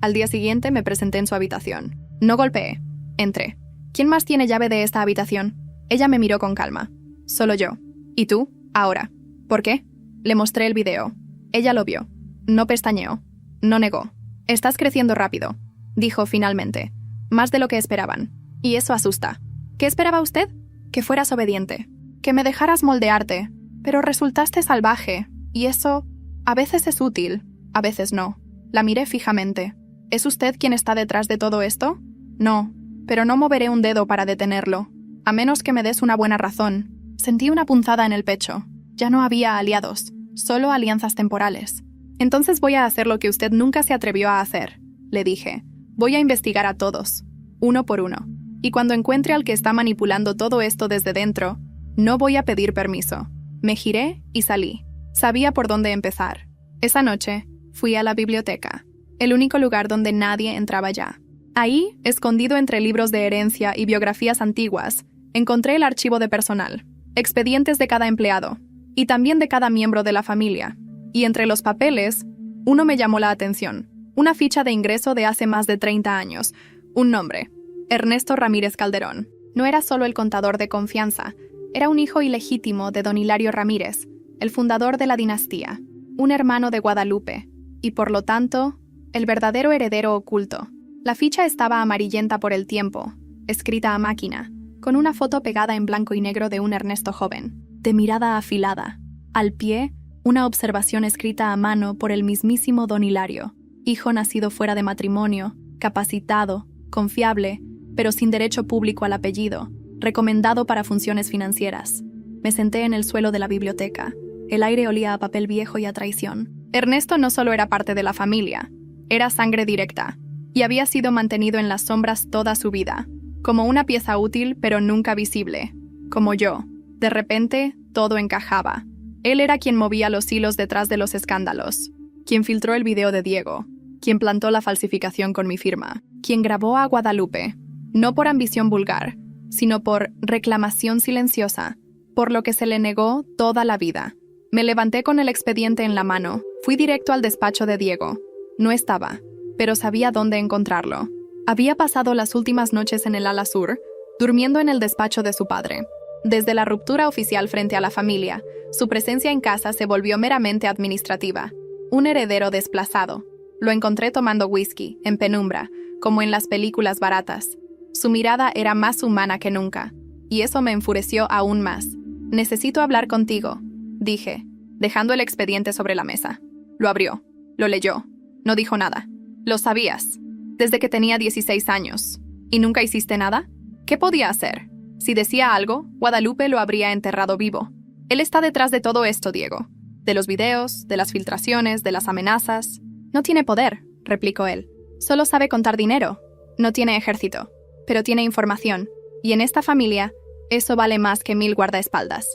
Al día siguiente me presenté en su habitación. No golpeé. Entré. ¿Quién más tiene llave de esta habitación? Ella me miró con calma. Solo yo. ¿Y tú? Ahora. ¿Por qué? Le mostré el video. Ella lo vio. No pestañeó. No negó. Estás creciendo rápido, dijo finalmente. Más de lo que esperaban. Y eso asusta. ¿Qué esperaba usted? Que fueras obediente. Que me dejaras moldearte. Pero resultaste salvaje. Y eso, a veces es útil, a veces no. La miré fijamente. ¿Es usted quien está detrás de todo esto? No, pero no moveré un dedo para detenerlo. A menos que me des una buena razón. Sentí una punzada en el pecho. Ya no había aliados, solo alianzas temporales. Entonces voy a hacer lo que usted nunca se atrevió a hacer, le dije. Voy a investigar a todos, uno por uno. Y cuando encuentre al que está manipulando todo esto desde dentro, no voy a pedir permiso. Me giré y salí. Sabía por dónde empezar. Esa noche, fui a la biblioteca, el único lugar donde nadie entraba ya. Ahí, escondido entre libros de herencia y biografías antiguas, encontré el archivo de personal, expedientes de cada empleado, y también de cada miembro de la familia. Y entre los papeles, uno me llamó la atención. Una ficha de ingreso de hace más de 30 años. Un nombre. Ernesto Ramírez Calderón. No era solo el contador de confianza, era un hijo ilegítimo de don Hilario Ramírez, el fundador de la dinastía, un hermano de Guadalupe, y por lo tanto, el verdadero heredero oculto. La ficha estaba amarillenta por el tiempo, escrita a máquina, con una foto pegada en blanco y negro de un Ernesto joven, de mirada afilada. Al pie, una observación escrita a mano por el mismísimo don Hilario, hijo nacido fuera de matrimonio, capacitado, confiable, pero sin derecho público al apellido, recomendado para funciones financieras. Me senté en el suelo de la biblioteca. El aire olía a papel viejo y a traición. Ernesto no solo era parte de la familia, era sangre directa, y había sido mantenido en las sombras toda su vida, como una pieza útil pero nunca visible, como yo. De repente, todo encajaba. Él era quien movía los hilos detrás de los escándalos, quien filtró el video de Diego, quien plantó la falsificación con mi firma, quien grabó a Guadalupe, no por ambición vulgar, sino por reclamación silenciosa, por lo que se le negó toda la vida. Me levanté con el expediente en la mano, fui directo al despacho de Diego. No estaba, pero sabía dónde encontrarlo. Había pasado las últimas noches en el ala sur, durmiendo en el despacho de su padre. Desde la ruptura oficial frente a la familia, su presencia en casa se volvió meramente administrativa. Un heredero desplazado. Lo encontré tomando whisky, en penumbra, como en las películas baratas. Su mirada era más humana que nunca, y eso me enfureció aún más. «Necesito hablar contigo», dije, dejando el expediente sobre la mesa. Lo abrió, lo leyó, no dijo nada. «Lo sabías, desde que tenía 16 años. ¿Y nunca hiciste nada? ¿Qué podía hacer? Si decía algo, Guadalupe lo habría enterrado vivo. Él está detrás de todo esto, Diego. De los videos, de las filtraciones, de las amenazas. No tiene poder, replicó él. Solo sabe contar dinero. No tiene ejército, pero tiene información. Y en esta familia, eso vale más que 1000 guardaespaldas.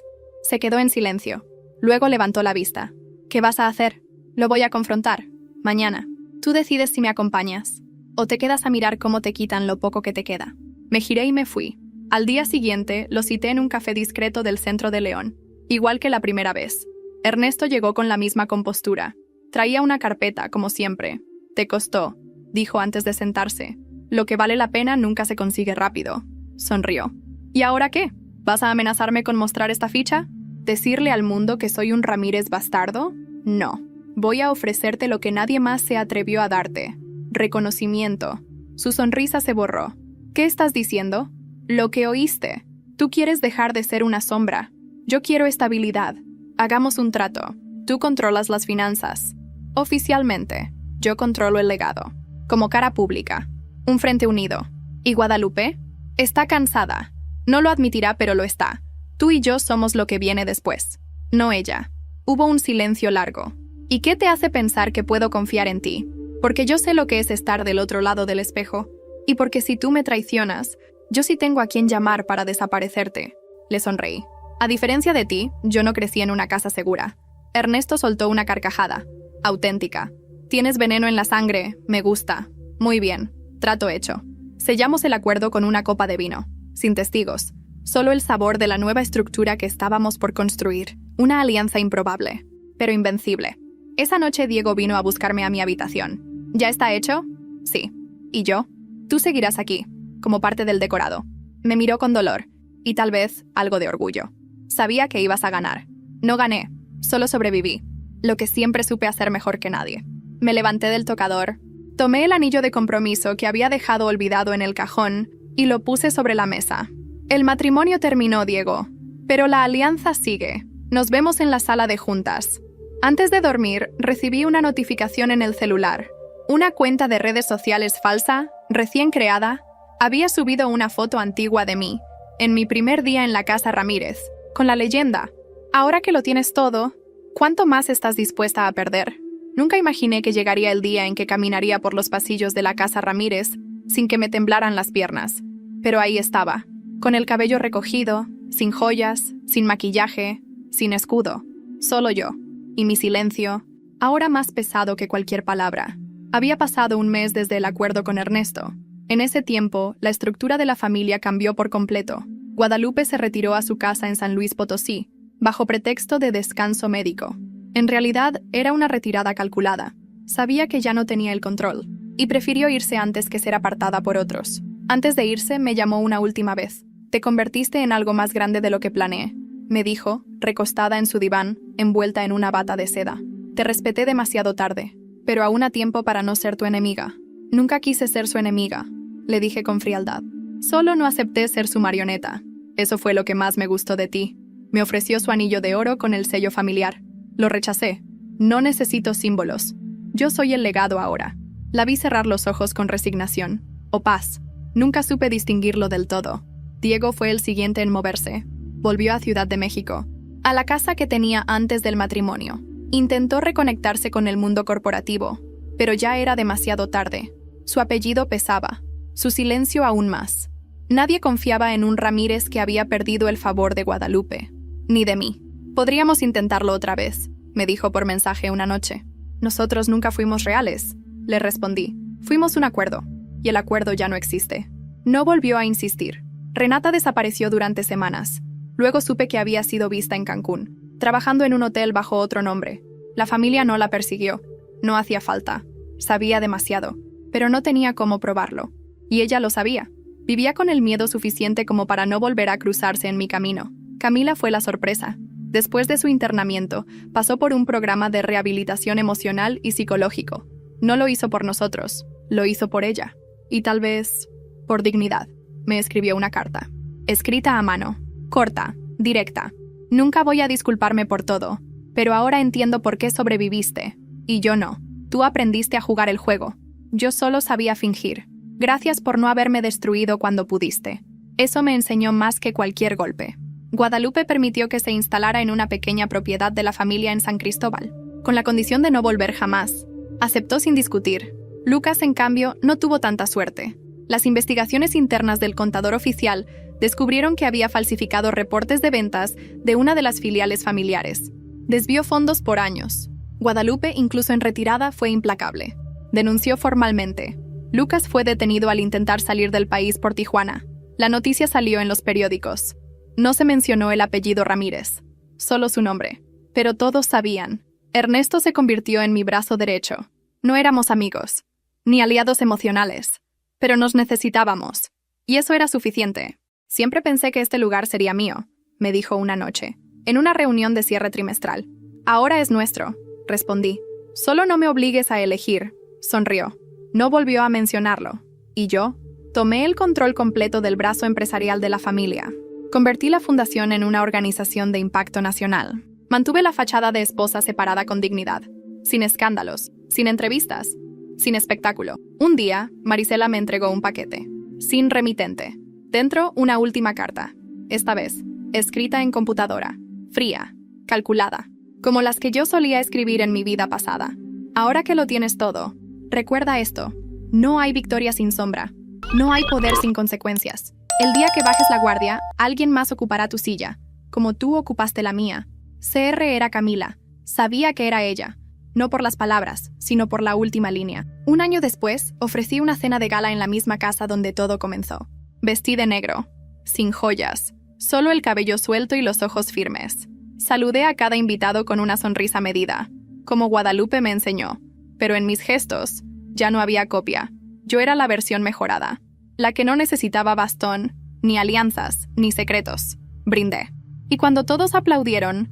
Se quedó en silencio. Luego levantó la vista. ¿Qué vas a hacer? Lo voy a confrontar. Mañana. Tú decides si me acompañas. O te quedas a mirar cómo te quitan lo poco que te queda. Me giré y me fui. Al día siguiente, lo cité en un café discreto del centro de León. Igual que la primera vez. Ernesto llegó con la misma compostura. Traía una carpeta, como siempre. Te costó, dijo antes de sentarse. Lo que vale la pena nunca se consigue rápido. Sonrió. ¿Y ahora qué? ¿Vas a amenazarme con mostrar esta ficha? ¿Decirle al mundo que soy un Ramírez bastardo? No. Voy a ofrecerte lo que nadie más se atrevió a darte. Reconocimiento. Su sonrisa se borró. ¿Qué estás diciendo? Lo que oíste. Tú quieres dejar de ser una sombra. Yo quiero estabilidad. Hagamos un trato. Tú controlas las finanzas. Oficialmente, yo controlo el legado. Como cara pública. Un frente unido. ¿Y Guadalupe? Está cansada. No lo admitirá, pero lo está. Tú y yo somos lo que viene después. No ella. Hubo un silencio largo. ¿Y qué te hace pensar que puedo confiar en ti? Porque yo sé lo que es estar del otro lado del espejo. Y porque si tú me traicionas, yo sí tengo a quien llamar para desaparecerte. Le sonreí. A diferencia de ti, yo no crecí en una casa segura. Ernesto soltó una carcajada. Auténtica. Tienes veneno en la sangre. Me gusta. Muy bien. Trato hecho. Sellamos el acuerdo con una copa de vino. Sin testigos. Solo el sabor de la nueva estructura que estábamos por construir. Una alianza improbable, pero invencible. Esa noche Diego vino a buscarme a mi habitación. ¿Ya está hecho? Sí. ¿Y yo? Tú seguirás aquí, como parte del decorado. Me miró con dolor, y tal vez algo de orgullo. Sabía que ibas a ganar. No gané, solo sobreviví. Lo que siempre supe hacer mejor que nadie. Me levanté del tocador, tomé el anillo de compromiso que había dejado olvidado en el cajón y lo puse sobre la mesa. El matrimonio terminó, Diego, pero la alianza sigue. Nos vemos en la sala de juntas. Antes de dormir, recibí una notificación en el celular. Una cuenta de redes sociales falsa, recién creada, había subido una foto antigua de mí, en mi primer día en la casa Ramírez, con la leyenda: ahora que lo tienes todo, ¿cuánto más estás dispuesta a perder? Nunca imaginé que llegaría el día en que caminaría por los pasillos de la casa Ramírez sin que me temblaran las piernas. Pero ahí estaba, con el cabello recogido, sin joyas, sin maquillaje, sin escudo. Solo yo. Y mi silencio, ahora más pesado que cualquier palabra. Había pasado un mes desde el acuerdo con Ernesto. En ese tiempo, la estructura de la familia cambió por completo. Guadalupe se retiró a su casa en San Luis Potosí, bajo pretexto de descanso médico. En realidad, era una retirada calculada. Sabía que ya no tenía el control, y prefirió irse antes que ser apartada por otros. Antes de irse, me llamó una última vez. «Te convertiste en algo más grande de lo que planeé», me dijo, recostada en su diván, envuelta en una bata de seda. «Te respeté demasiado tarde, pero aún a tiempo para no ser tu enemiga». «Nunca quise ser su enemiga», le dije con frialdad. «Solo no acepté ser su marioneta. Eso fue lo que más me gustó de ti». Me ofreció su anillo de oro con el sello familiar. Lo rechacé. No necesito símbolos. Yo soy el legado ahora. La vi cerrar los ojos con resignación. O paz. Nunca supe distinguirlo del todo. Diego fue el siguiente en moverse. Volvió a Ciudad de México, a la casa que tenía antes del matrimonio. Intentó reconectarse con el mundo corporativo, pero ya era demasiado tarde. Su apellido pesaba, su silencio aún más. Nadie confiaba en un Ramírez que había perdido el favor de Guadalupe, ni de mí. «Podríamos intentarlo otra vez», me dijo por mensaje una noche. «Nosotros nunca fuimos reales», le respondí. «Fuimos un acuerdo, y el acuerdo ya no existe». No volvió a insistir. Renata desapareció durante semanas. Luego supe que había sido vista en Cancún, trabajando en un hotel bajo otro nombre. La familia no la persiguió. No hacía falta. Sabía demasiado, pero no tenía cómo probarlo. Y ella lo sabía. Vivía con el miedo suficiente como para no volver a cruzarse en mi camino. Camila fue la sorpresa. Después de su internamiento, pasó por un programa de rehabilitación emocional y psicológico. No lo hizo por nosotros, lo hizo por ella. Y tal vez por dignidad. Me escribió una carta. Escrita a mano. Corta, directa. «Nunca voy a disculparme por todo, pero ahora entiendo por qué sobreviviste. Y yo no. Tú aprendiste a jugar el juego. Yo solo sabía fingir. Gracias por no haberme destruido cuando pudiste. Eso me enseñó más que cualquier golpe. Guadalupe permitió que se instalara en una pequeña propiedad de la familia en San Cristóbal, con la condición de no volver jamás. Aceptó sin discutir. Lucas, en cambio, no tuvo tanta suerte. Las investigaciones internas del contador oficial descubrieron que había falsificado reportes de ventas de una de las filiales familiares. Desvió fondos por años. Guadalupe, incluso en retirada, fue implacable. Denunció formalmente. Lucas fue detenido al intentar salir del país por Tijuana. La noticia salió en los periódicos. No se mencionó el apellido Ramírez, solo su nombre. Pero todos sabían. Ernesto se convirtió en mi brazo derecho. No éramos amigos, ni aliados emocionales, pero nos necesitábamos. Y eso era suficiente. Siempre pensé que este lugar sería mío, me dijo una noche, en una reunión de cierre trimestral. Ahora es nuestro, respondí. Solo no me obligues a elegir, sonrió. No volvió a mencionarlo. Y yo tomé el control completo del brazo empresarial de la familia. Convertí la fundación en una organización de impacto nacional. Mantuve la fachada de esposa separada con dignidad, sin escándalos, sin entrevistas, sin espectáculo. Un día, Marisela me entregó un paquete, sin remitente. Dentro, una última carta, esta vez, escrita en computadora, fría, calculada, como las que yo solía escribir en mi vida pasada. Ahora que lo tienes todo, recuerda esto: no hay victoria sin sombra, no hay poder sin consecuencias. El día que bajes la guardia, alguien más ocupará tu silla, como tú ocupaste la mía. CR era Camila. Sabía que era ella, no por las palabras, sino por la última línea. Un año después, ofrecí una cena de gala en la misma casa donde todo comenzó. Vestí de negro, sin joyas, solo el cabello suelto y los ojos firmes. Saludé a cada invitado con una sonrisa medida, como Guadalupe me enseñó, pero en mis gestos ya no había copia. Yo era la versión mejorada, la que no necesitaba bastón, ni alianzas, ni secretos. Brindé. Y cuando todos aplaudieron,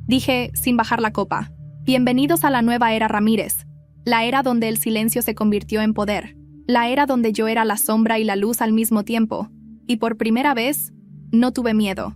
dije, sin bajar la copa: bienvenidos a la nueva era Ramírez, la era donde el silencio se convirtió en poder, la era donde yo era la sombra y la luz al mismo tiempo. Y por primera vez, no tuve miedo.